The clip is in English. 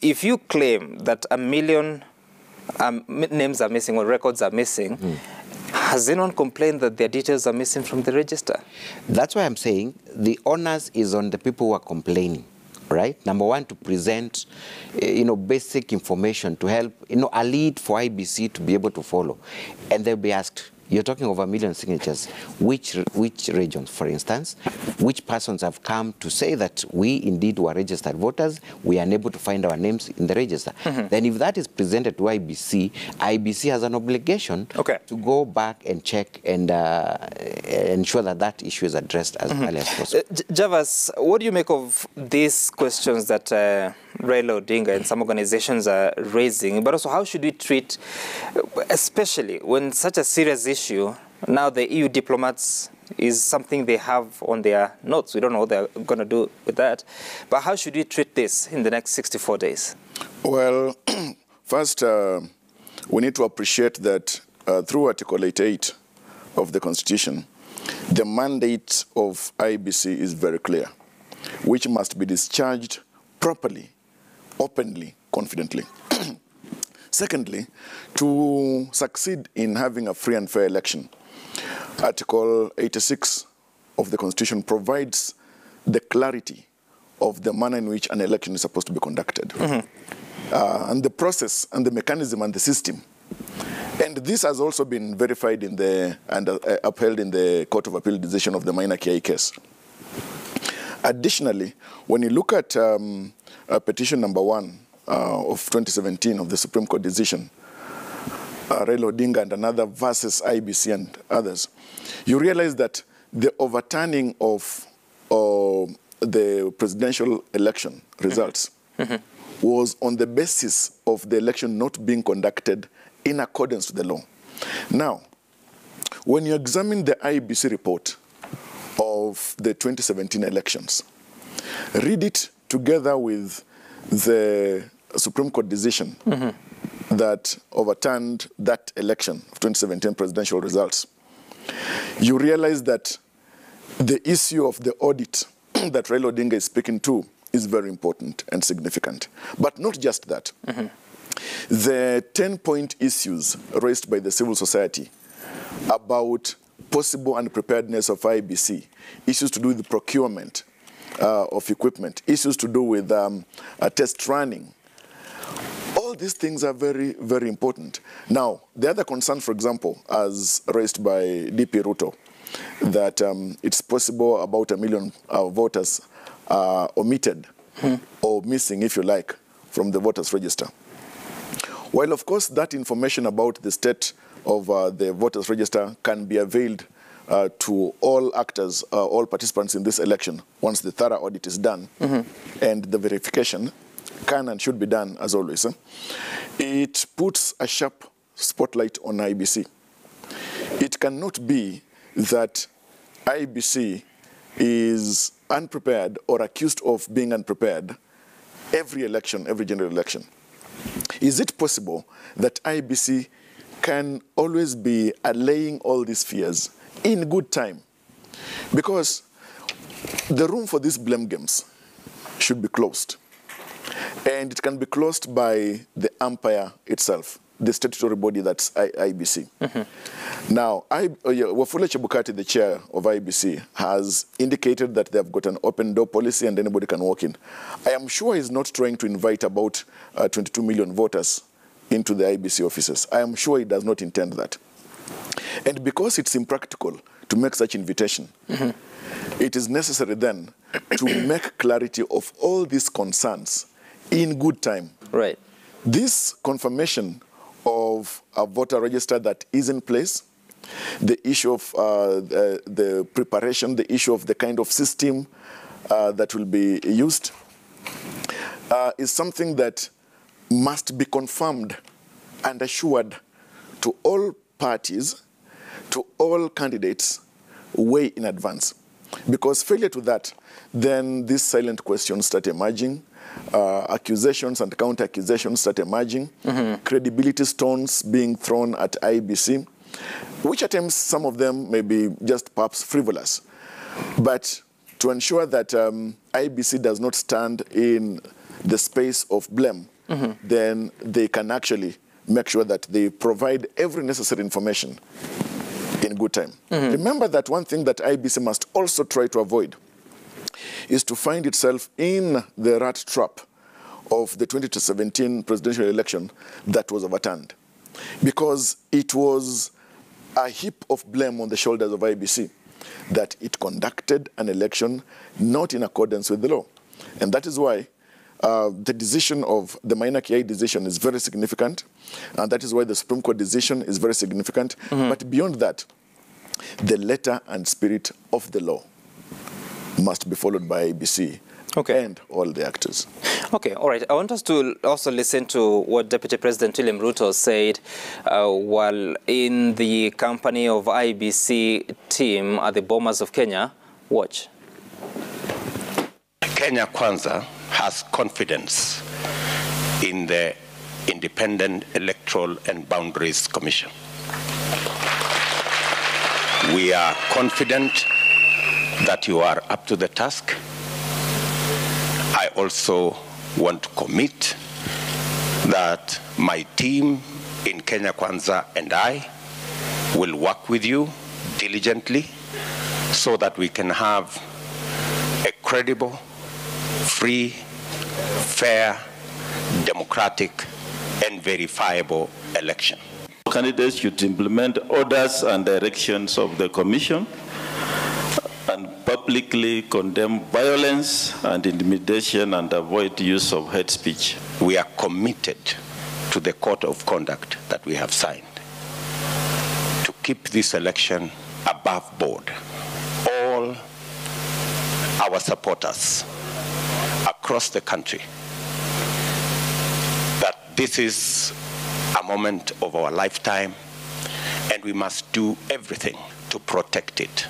if you claim that 1 million names are missing or records are missing, has anyone complained that their details are missing from the register? That's why I'm saying the onus is on the people who are complaining, right? Number one, to present, basic information to help, a lead for IEBC to be able to follow. And they'll be asked, you're talking of 1 million signatures. Which regions, for instance? Which persons have come to say that we indeed were registered voters? We are unable to find our names in the register. Then if that is presented to IEBC, IEBC has an obligation to go back and check and ensure that that issue is addressed as early as possible. Javas, what do you make of these questions that Raila Odinga and some organizations are raising? But also, how should we treat, especially when such a serious issue, now the EU diplomats is something they have on their notes. We don't know what they're going to do with that. But how should we treat this in the next 64 days? Well, first, we need to appreciate that through Article 88 of the Constitution, the mandate of IEBC is very clear, which must be discharged properly, openly, confidently. Secondly, to succeed in having a free and fair election, Article 86 of the Constitution provides the clarity of the manner in which an election is supposed to be conducted. And the process and the mechanism and the system. And this has also been verified in and upheld in the Court of Appeal decision of the Minor Kiai case. Additionally, when you look at petition number 1 of 2017 of the Supreme Court decision, Raila Odinga and another versus IEBC and others, you realize that the overturning of the presidential election results was on the basis of the election not being conducted in accordance with the law. Now, when you examine the IEBC report of the 2017 elections, read it together with the Supreme Court decision that overturned that election of 2017 presidential results, you realize that the issue of the audit that Raila Odinga is speaking to is very important and significant. But not just that. The 10-point issues raised by the civil society about possible unpreparedness of IEBC, issues to do with the procurement of equipment, issues to do with test running. All these things are very, very important. Now, the other concern, for example, as raised by DP Ruto, that it's possible about 1 million voters are omitted or missing, if you like, from the voters register. While, of course, that information about the state of the voters register can be availed to all actors, all participants in this election, once the thorough audit is done, and the verification can and should be done, as always, it puts a sharp spotlight on IEBC. It cannot be that IEBC is unprepared or accused of being unprepared every election, every general election. Is it possible that IEBC can always be allaying all these fears in good time? Because the room for these blame games should be closed. And it can be closed by the umpire itself, the statutory body that's IEBC. Now, Wafula Chebukati, the chair of IEBC, has indicated that they've got an open door policy and anybody can walk in. I am sure he's not trying to invite about 22 million voters into the IEBC offices. I am sure he does not intend that. And because it's impractical to make such invitation, it is necessary then to make clarity of all these concerns in good time. Right. This confirmation of a voter register that is in place, the issue of the preparation, the issue of the kind of system that will be used, is something that must be confirmed and assured to all parties, to all candidates, way in advance. Because failure to that, then these silent questions start emerging, accusations and counter-accusations start emerging, credibility stones being thrown at IEBC, which at times some of them may be just perhaps frivolous. But to ensure that IEBC does not stand in the space of blame, then they can actually make sure that they provide every necessary information in good time. Remember that one thing that IEBC must also try to avoid is to find itself in the rat trap of the 2017 presidential election that was overturned, because it was a heap of blame on the shoulders of IEBC that it conducted an election not in accordance with the law. And that is why the decision of the minor KI decision is very significant, and that is why the Supreme Court decision is very significant. But beyond that, the letter and spirit of the law must be followed by IEBC and all the actors. Okay, all right. I want us to also listen to what Deputy President William Ruto said while in the company of IEBC team at the Bomas of Kenya. Watch. Kenya Kwanza has confidence in the Independent Electoral and Boundaries Commission. We are confident that you are up to the task. I also want to commit that my team in Kenya Kwanza and I will work with you diligently so that we can have a credible, free, fair, democratic, and verifiable election. Candidates should implement orders and directions of the Commission and publicly condemn violence and intimidation and avoid use of hate speech. We are committed to the code of conduct that we have signed to keep this election above board. All our supporters across the country, that this is a moment of our lifetime and we must do everything to protect it.